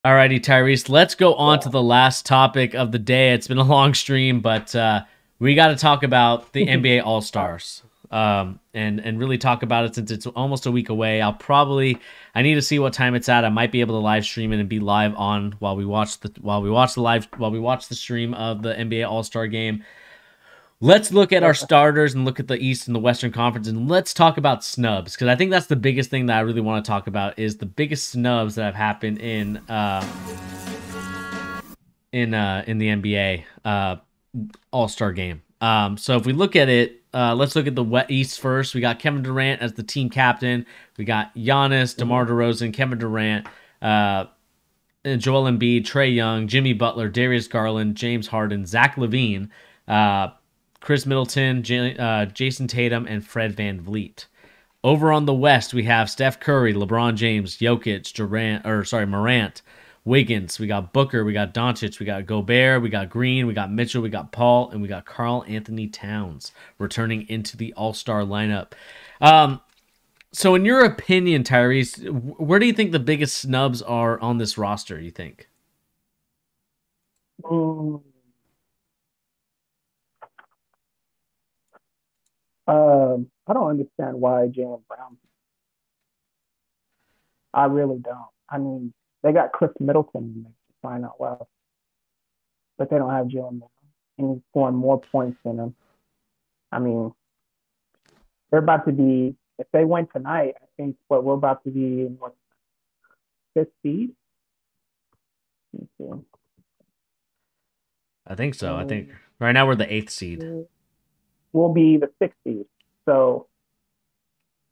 Alrighty, Tyrese, let's go on to the last topic of the day. It's been a long stream, but we got to talk about the NBA All-Stars, and really talk about it since it's almost a week away. I need to see what time it's at. I might be able to live stream it and be live on while we watch the stream of the NBA All-Star game. Let's look at our starters and look at the East and the Western Conference, and let's talk about snubs, because I think that's the biggest thing that I really want to talk about is the biggest snubs that have happened in the NBA All-Star game. So if we look at it, let's look at the East first. We got Kevin Durant as the team captain. We got Giannis, DeMar DeRozan, Kevin Durant, and Joel Embiid, Trae Young, Jimmy Butler, Darius Garland, James Harden, Zach LaVine, Chris Middleton, Jason Tatum, and Fred VanVleet. Over on the West, we have Steph Curry, LeBron James, Jokic, Morant, Wiggins. We got Booker, we got Doncic, we got Gobert, we got Green, we got Mitchell, we got Paul, and we got Karl Anthony Towns returning into the All-Star lineup. So in your opinion, Tyrese, where do you think the biggest snubs are on this roster, you think? Mm, I don't understand why Jalen Brown. I really don't. I mean, they got Chris Middleton in there to find out well, but they don't have Jalen Brown, and he's scoring more points than him. I mean, they're about to be. If they win tonight, I think what we're about to be in what fifth seed. Let me see. I think so. I think Um, right now we're the eighth seed. we'll be the sixth seed. So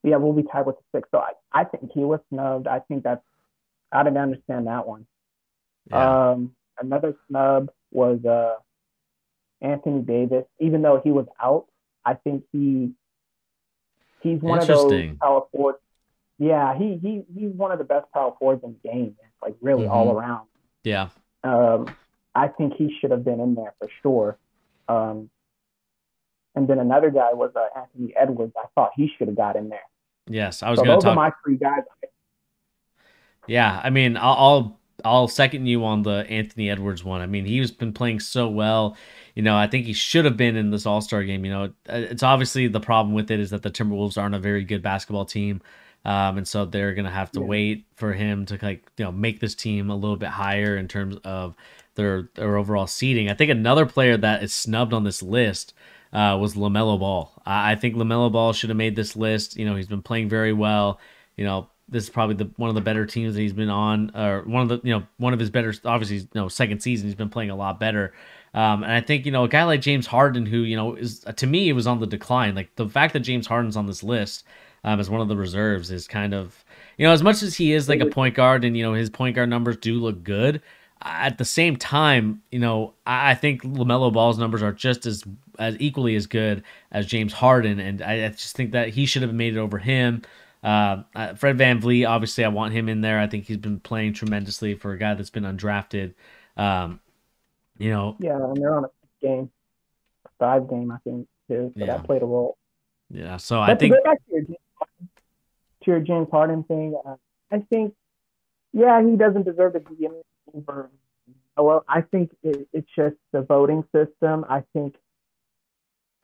yeah, we'll be tied with the sixth. So I think he was snubbed. I think that's I didn't understand that one. Yeah. Another snub was Anthony Davis. Even though he was out, I think he's one of those Interesting. power forwards. Yeah, he's one of the best power forwards in the game. Like really all Mm-hmm. around. Yeah. Um, I think he should have been in there for sure. Um, and then another guy was Anthony Edwards. I thought he should have got in there. Yes. I was So gonna those are talk. my three guys. Yeah. I mean, I'll second you on the Anthony Edwards one. I mean, he's been playing so well. I think he should have been in this All Star game. It's obviously the problem with it is that the Timberwolves aren't a very good basketball team. And so they're gonna have to Yeah, wait for him to make this team a little bit higher in terms of their overall seeding. I think another player that is snubbed on this list was Lamello Ball. I think Lamello Ball should have made this list. He's been playing very well. This is probably one of the better teams that he's been on, or one of his better. Obviously, second season he's been playing a lot better. And I think a guy like James Harden, who is to me it was on the decline. Like the fact that James Harden's on this list as one of the reserves is kind of as much as he is like a really. point guard and his point guard numbers do look good. At the same time, I think Lamelo Ball's numbers are just as equally as good as James Harden, and I just think that he should have made it over him. Fred VanVleet, obviously, I want him in there. I think he's been playing tremendously for a guy that's been undrafted. Um, you know, Yeah, and they're on a game, five game, I think, too. So yeah, that played a role. yeah. So I But to think go back to your James Harden thing, I think, yeah, he doesn't deserve to be in over. Well, I think it's just the voting system. I think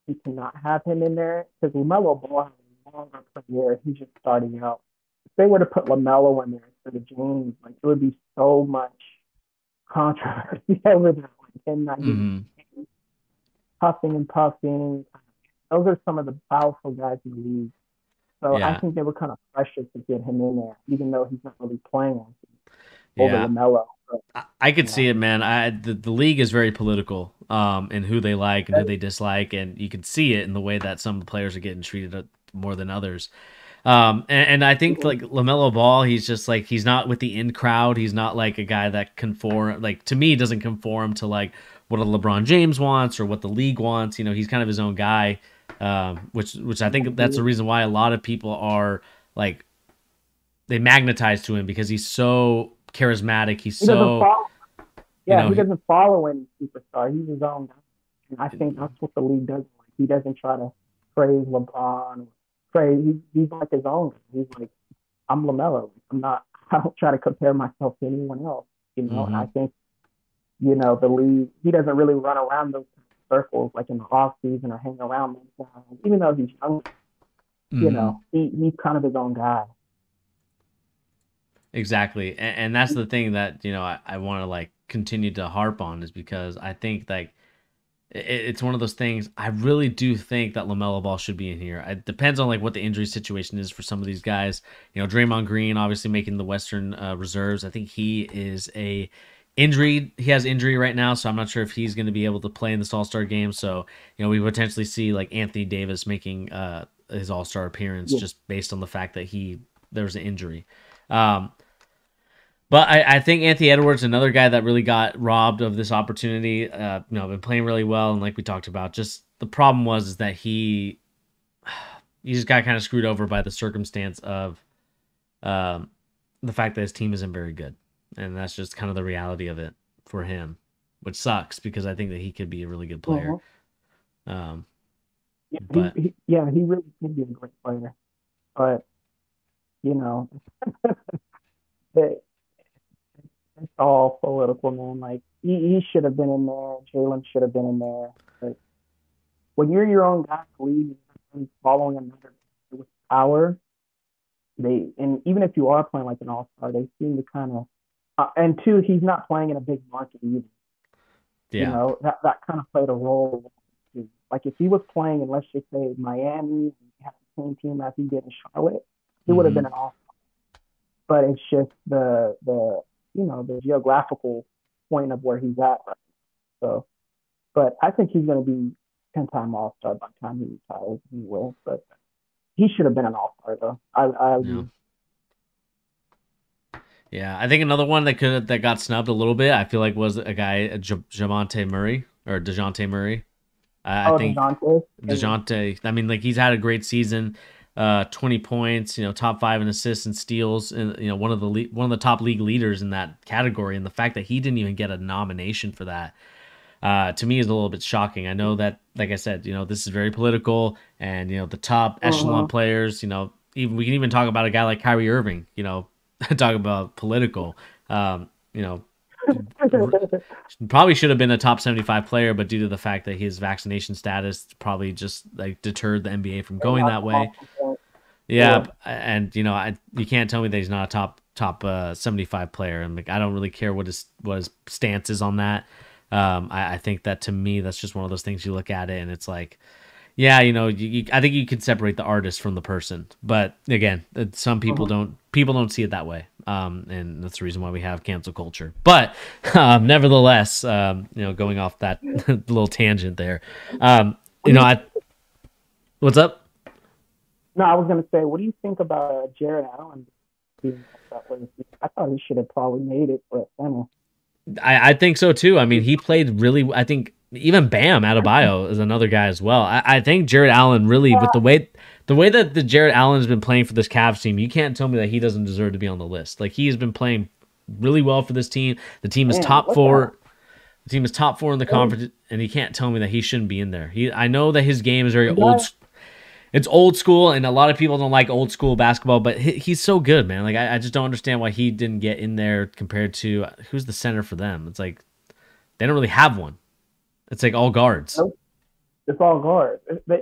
you cannot have him in there because LaMelo Ball has a longer career. He's just starting out. If they were to put LaMelo in there instead of James, like it would be so much controversy over that. Like him not getting mhm, puffing and puffing. Those are some of the powerful guys in the league. So I yeah, think they were kind of pressured to get him in there, even though he's not really playing over yeah. LaMelo. But, I could you see know, it, man. The league is very political, in who they like and who they dislike, and you can see it in the way that some players are getting treated more than others. And I think like Lamelo Ball, he's just like he's not with the in crowd. He's not like a guy that conform like to me doesn't conform to like what a LeBron James wants or what the league wants. He's kind of his own guy, which I think that's the reason why a lot of people are like they magnetize to him because he's so charismatic. He's he doesn't so follow. you Yeah, know he he, doesn't follow any superstar. He's his own guy. And I think that's what the league does. Like he doesn't try to praise LeBron or praise. He's like his own. He's like, I'm LaMelo. I'm not. I don't try to compare myself to anyone else. And I Mm-hmm. think, the league, he doesn't really run around those circles like in the off season or hang around those guys. Even though he's young, Mm-hmm. he's kind of his own guy. Exactly. And that's the thing that, I want to like continue to harp on is because I think like it's one of those things. I really do think that Lamellar Ball should be in here. It depends on like what the injury situation is for some of these guys. Draymond Green obviously making the Western reserves. I think he is a injury. He has injury right now, so I'm not sure if he's going to be able to play in this All Star game. So we potentially see like Anthony Davis making his All Star appearance Yeah. just based on the fact that there was an injury. Um, but I think Anthony Edwards, another guy that really got robbed of this opportunity, been playing really well, and like we talked about, just the problem was is that he just got kind of screwed over by the circumstance of um, the fact that his team isn't very good, and that's just kind of the reality of it for him, which sucks because I think that he could be a really good player. Mhm. Um, Yeah, but he really can be a great player. But, you know, it, it's all political, man. Like, he should have been in there. Jalen should have been in there. But when you're your own guy lead and following another with power, and even if you are playing like an all-star, they seem to kind of, and two, he's not playing in a big market either. yeah, That kind of played a role. Like if he was playing in, let's just say, Miami, and had the same team as he did in Charlotte, he would have mm-hmm. been an all. But it's just the geographical point of where he's at. Right? So, but I think he's going to be 10-time All Star by the time he retires. He will, but he should have been an All Star though. I Yeah. agree. Yeah, I think another one that got snubbed a little bit. I feel like was a guy, Javante Murray or Dejounte Murray. I Oh, think DeJounte. Dejounte. I mean, like he's had a great season. 20 points. Top 5 in assists and steals, and one of the top league leaders in that category. And the fact that he didn't even get a nomination for that, to me, is a little bit shocking. I know that, like I said, this is very political, and the top echelon Uh-huh. players. Even we can even talk about a guy like Kyrie Irving. Talk about political. Um, you know, Probably should have been a top 75 player, but due to the fact that his vaccination status probably just like deterred the NBA from going that way. Yeah. Yeah, and you can't tell me that he's not a top 75 player, and like I don't really care what his stance is on that. I think that to me that's just one of those things you look at it and it's like, yeah, I think you can separate the artist from the person, but again, some people Uh-huh. don't see it that way, and that's the reason why we have cancel culture. But nevertheless, going off that little tangent there, I what's up? No, I was going to say, what do you think about Jared Allen being that way? I thought he should have probably made it for a center. I think so too. I mean, he played really. I think even Bam Adebayo is another guy as well. I think Jared Allen really, with the way that the Jared Allen has been playing for this Cavs team, you can't tell me that he doesn't deserve to be on the list. Like he has been playing really well for this team. The team is Man, top what the four. The team is top 4 in the hell? conference, and he can't tell me that he shouldn't be in there. I know that his game is very The old. guy, It's old school, and a lot of people don't like old school basketball, but he's so good, man. Like I just don't understand why he didn't get in there compared to who's the center for them. It's like they don't really have one. It's like all guards. it's all guard.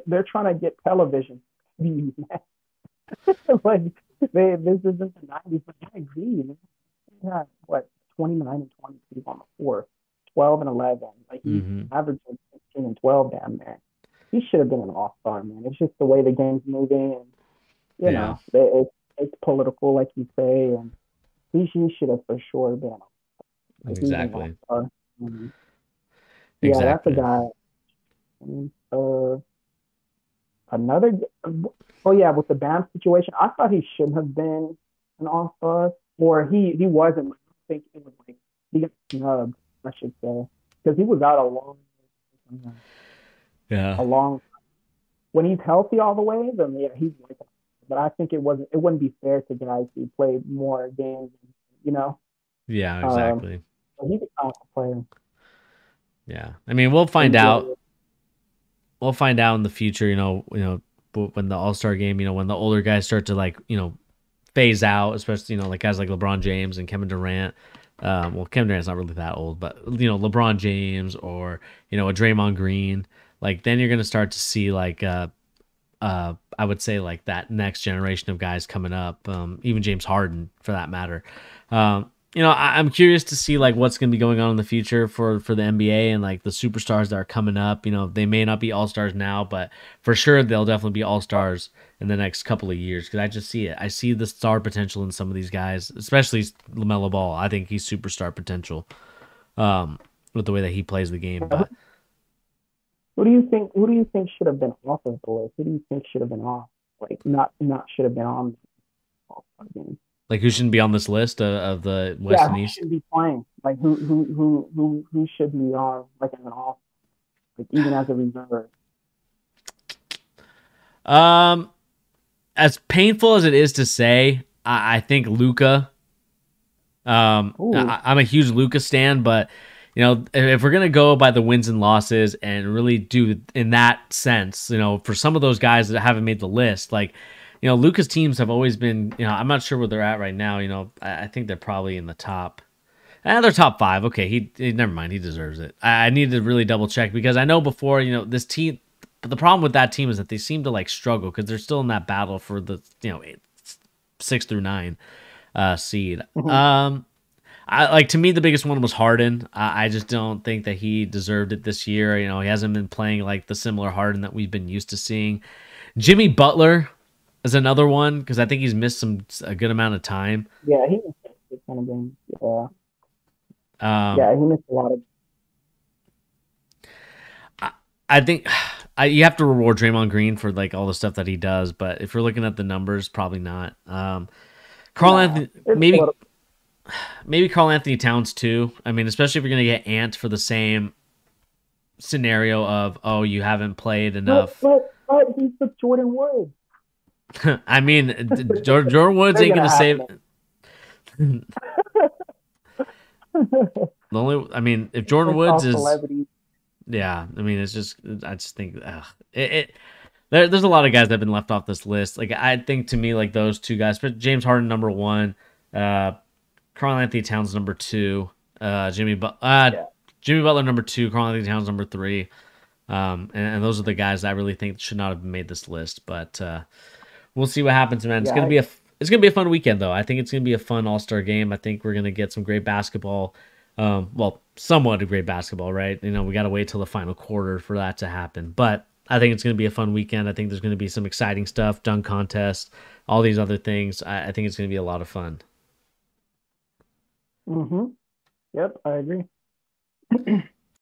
They're trying to get television. Like this isn't the 90s, but I agree. He had what 29 and 22 on the floor, 12 and 11. Like he's Hmm. averaging 16 and 12 down there. He should have been an all-star, man. It's just the way the game's moving, and Yeah, it's political, like you say, and he should have for sure been. Like he's an exactly, all-star. Mhm. Yeah, that's a exactly. guy. Another. Oh yeah, with the Bam situation, I thought he shouldn't have been an all-star, or he wasn't. I think it was like he got snubbed, I should say, because he was out Yeah, a long. When he's healthy all the way, then yeah, he's like. But I think it wouldn't be fair to guys who played more games, you know. yeah, Um, exactly. but he's a top player. Yeah, I mean we'll find out. Enjoy. We'll find out in the future. When the All Star game, when the older guys start to like phase out, especially like guys like LeBron James and Kevin Durant. Well, Kevin Durant's not really that old, but LeBron James or a Draymond Green. Like then you're gonna start to see like I would say like that next generation of guys coming up, even James Harden for that matter. I'm curious to see like what's going to be going on in the future for the NBA and like the superstars that are coming up. They may not be all stars now, but for sure they'll definitely be all stars in the next couple of years because I just see it. I see the star potential in some of these guys, especially Lamellar Ball. I think he's superstar potential with the way that he plays the game. But Who do you think? Who do you think should have been off of the list? Who do you think should have been off? Like not should have been on the All-Star game. like who shouldn't be on this list of the West Yeah, and who East? should be playing? Like who should be on like as an off, like even as a reserve? Um, as painful as it is to say, I think Luca. Ooh, I'm a huge Luca stan, but if we're gonna go by the wins and losses and really do in that sense, for some of those guys that haven't made the list, like Luca's teams have always been, I'm not sure where they're at right now. I think they're probably in the top. They're top five. Okay, never mind. He deserves it. I need to really double check because I know before, this team. But the problem with that team is that they seem to like struggle because they're still in that battle for the 6 through 9 seed. mhm. To me the biggest one was Harden. I just don't think that he deserved it this year. He hasn't been playing like the similar Harden that we've been used to seeing. Jimmy Butler is another one because I think he's missed a good amount of time. Yeah, he missed this kind of game. Yeah, Um, yeah, he missed a lot of. I think you have to reward Draymond Green for like all the stuff that he does, but if you're looking at the numbers, probably not. Carl Nah, Anthony, it's a maybe little. maybe Carl Anthony Towns too. I mean, especially if you're gonna get Ant for the same scenario of you haven't played But enough. but he's with Jordan Woods. I mean, Jordan Woods They're ain't gonna gonna have save. him. The only, I mean, if Jordan It's all Woods is, celebrities. yeah, I mean, it's just, I just think, there's a lot of guys that have been left off this list. Like, I think to me, like those two guys, but James Harden number one, uh, Karl Anthony Towns number two, Yeah, Jimmy Butler number two, Karl Anthony Towns number three, and those are the guys that I really think should not have made this list. But we'll see what happens, man. yeah, It's gonna be a fun weekend, though. I think it's gonna be a fun All-Star game. I think we're gonna get some great basketball. Well, somewhat of great basketball, right? We got to wait till the final quarter for that to happen. But I think it's going to be a fun weekend. I think there's going to be some exciting stuff, dunk contest, all these other things. I think it's going to be a lot of fun. mm-hmm. Yep, I agree.